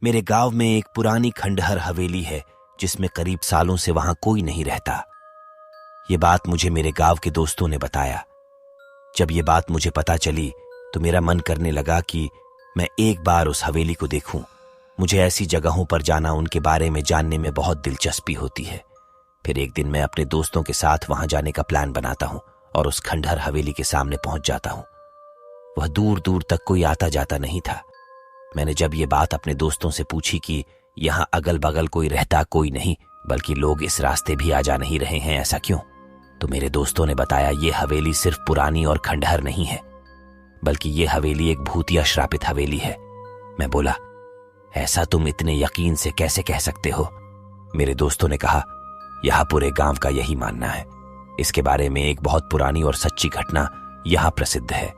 मेरे गांव में एक पुरानी खंडहर हवेली है जिसमें करीब सालों से वहां कोई नहीं रहता। ये बात मुझे मेरे गांव के दोस्तों ने बताया। जब ये बात मुझे पता चली तो मेरा मन करने लगा कि मैं एक बार उस हवेली को देखूं। मुझे ऐसी जगहों पर जाना, उनके बारे में जानने में बहुत दिलचस्पी होती है। फिर एक दिन मैं अपने दोस्तों के साथ वहां जाने का प्लान बनाता हूं और उस खंडहर हवेली के सामने पहुंच जाता हूं। वह दूर दूर तक कोई आता जाता नहीं था। मैंने जब ये बात अपने दोस्तों से पूछी कि यहां अगल बगल कोई रहता कोई नहीं, बल्कि लोग इस रास्ते भी आ जा नहीं रहे हैं, ऐसा क्यों? तो मेरे दोस्तों ने बताया ये हवेली सिर्फ पुरानी और खंडहर नहीं है, बल्कि ये हवेली एक भूतिया श्रापित हवेली है। मैं बोला, ऐसा तुम इतने यकीन से कैसे कह सकते हो? मेरे दोस्तों ने कहा, यहां पूरे गांव का यही मानना है। इसके बारे में एक बहुत पुरानी और सच्ची घटना यहां प्रसिद्ध है।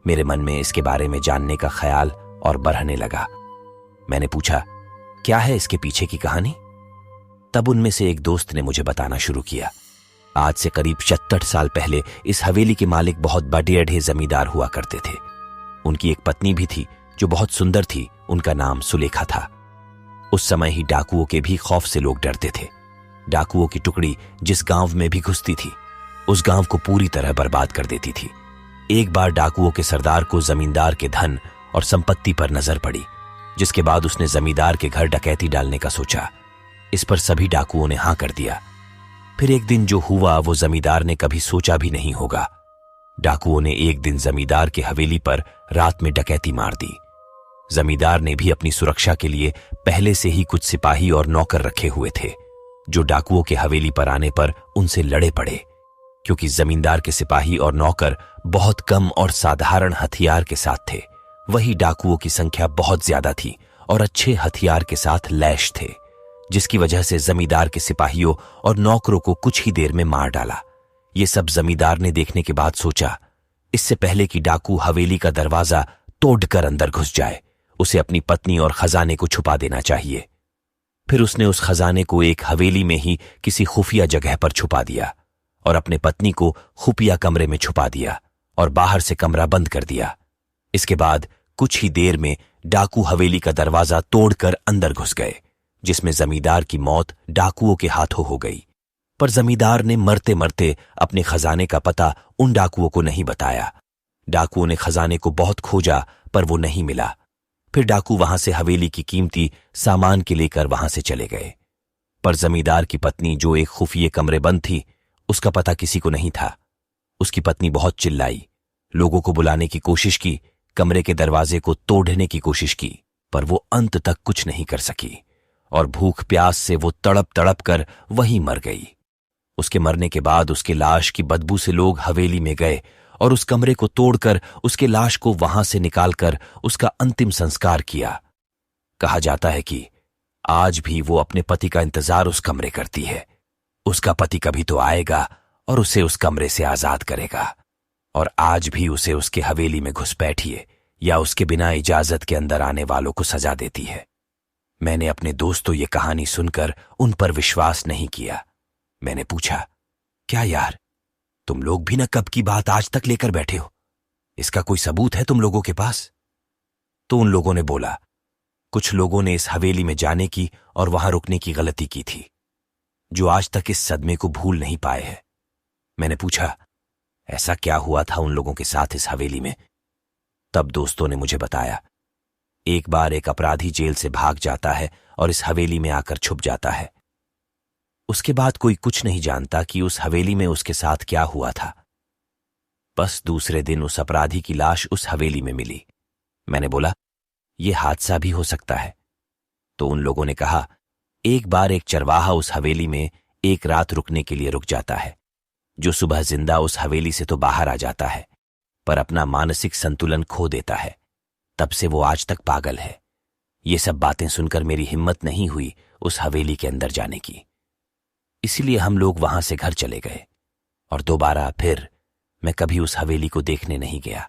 मेरे मन में इसके बारे में जानने का ख्याल और बढ़ने लगा। मैंने पूछा, क्या है इसके पीछे की कहानी? तब उनमें से एक दोस्त ने मुझे बताना शुरू किया। आज से करीब 76 साल पहले इस हवेली के मालिक बहुत बड़े अढ़े जमींदार हुआ करते थे। उनकी एक पत्नी भी थी जो बहुत सुंदर थी। उनका नाम सुलेखा था। उस समय ही डाकुओं के भी खौफ से लोग डरते थे। डाकुओं की टुकड़ी जिस गांव में भी घुसती थी, उस गांव को पूरी तरह बर्बाद कर देती थी। एक बार डाकुओं के सरदार को जमींदार के धन और संपत्ति पर नजर पड़ी, जिसके बाद उसने जमींदार के घर डकैती डालने का सोचा। इस पर सभी डाकुओं ने हां कर दिया। फिर एक दिन जो हुआ वो जमींदार ने कभी सोचा भी नहीं होगा। डाकुओं ने एक दिन जमींदार के हवेली पर रात में डकैती मार दी। जमींदार ने भी अपनी सुरक्षा के लिए पहले से ही कुछ सिपाही और नौकर रखे हुए थे, जो डाकुओं के हवेली पर आने पर उनसे लड़े पड़े। क्योंकि जमींदार के सिपाही और नौकर बहुत कम और साधारण हथियार के साथ थे, वही डाकुओं की संख्या बहुत ज्यादा थी और अच्छे हथियार के साथ लैश थे, जिसकी वजह से जमींदार के सिपाहियों और नौकरों को कुछ ही देर में मार डाला। ये सब जमींदार ने देखने के बाद सोचा, इससे पहले कि डाकू हवेली का दरवाजा तोड़कर अंदर घुस जाए, उसे अपनी पत्नी और खजाने को छुपा देना चाहिए। फिर उसने उस खजाने को एक हवेली में ही किसी खुफिया जगह पर छुपा दिया और अपने पत्नी को खुफिया कमरे में छुपा दिया और बाहर से कमरा बंद कर दिया। इसके बाद कुछ ही देर में डाकू हवेली का दरवाजा तोड़कर अंदर घुस गए, जिसमें जमींदार की मौत डाकुओं के हाथों हो गई। पर जमींदार ने मरते मरते अपने खजाने का पता उन डाकुओं को नहीं बताया। डाकुओं ने खजाने को बहुत खोजा पर वो नहीं मिला। फिर डाकू वहां से हवेली की कीमती सामान के लेकर वहां से चले गए। पर जमींदार की पत्नी, जो एक खुफिये कमरे बंद थी, उसका पता किसी को नहीं था। उसकी पत्नी बहुत चिल्लाई, लोगों को बुलाने की कोशिश की, कमरे के दरवाजे को तोड़ने की कोशिश की, पर वो अंत तक कुछ नहीं कर सकी और भूख प्यास से वो तड़प तड़प कर वहीं मर गई। उसके मरने के बाद उसके लाश की बदबू से लोग हवेली में गए और उस कमरे को तोड़कर उसके लाश को वहां से निकालकर उसका अंतिम संस्कार किया। कहा जाता है कि आज भी वो अपने पति का इंतजार उस कमरे करती है। उसका पति कभी तो आएगा और उसे उस कमरे से आजाद करेगा, और आज भी उसे उसके हवेली में घुसपैठिए या उसके बिना इजाजत के अंदर आने वालों को सजा देती है। मैंने अपने दोस्तों ये कहानी सुनकर उन पर विश्वास नहीं किया। मैंने पूछा, क्या यार, तुम लोग भी ना कब की बात आज तक लेकर बैठे हो? इसका कोई सबूत है तुम लोगों के पास? तो उन लोगों ने बोला, कुछ लोगों ने इस हवेली में जाने की और वहां रुकने की गलती की थी, जो आज तक इस सदमे को भूल नहीं पाए हैं। मैंने पूछा, ऐसा क्या हुआ था उन लोगों के साथ इस हवेली में? तब दोस्तों ने मुझे बताया, एक बार एक अपराधी जेल से भाग जाता है और इस हवेली में आकर छुप जाता है। उसके बाद कोई कुछ नहीं जानता कि उस हवेली में उसके साथ क्या हुआ था। बस दूसरे दिन उस अपराधी की लाश उस हवेली में मिली। मैंने बोला, यह हादसा भी हो सकता है। तो उन लोगों ने कहा, एक बार एक चरवाहा उस हवेली में एक रात रुकने के लिए रुक जाता है, जो सुबह जिंदा उस हवेली से तो बाहर आ जाता है, पर अपना मानसिक संतुलन खो देता है। तब से वो आज तक पागल है। ये सब बातें सुनकर मेरी हिम्मत नहीं हुई उस हवेली के अंदर जाने की। इसीलिए हम लोग वहां से घर चले गए और दोबारा फिर मैं कभी उस हवेली को देखने नहीं गया।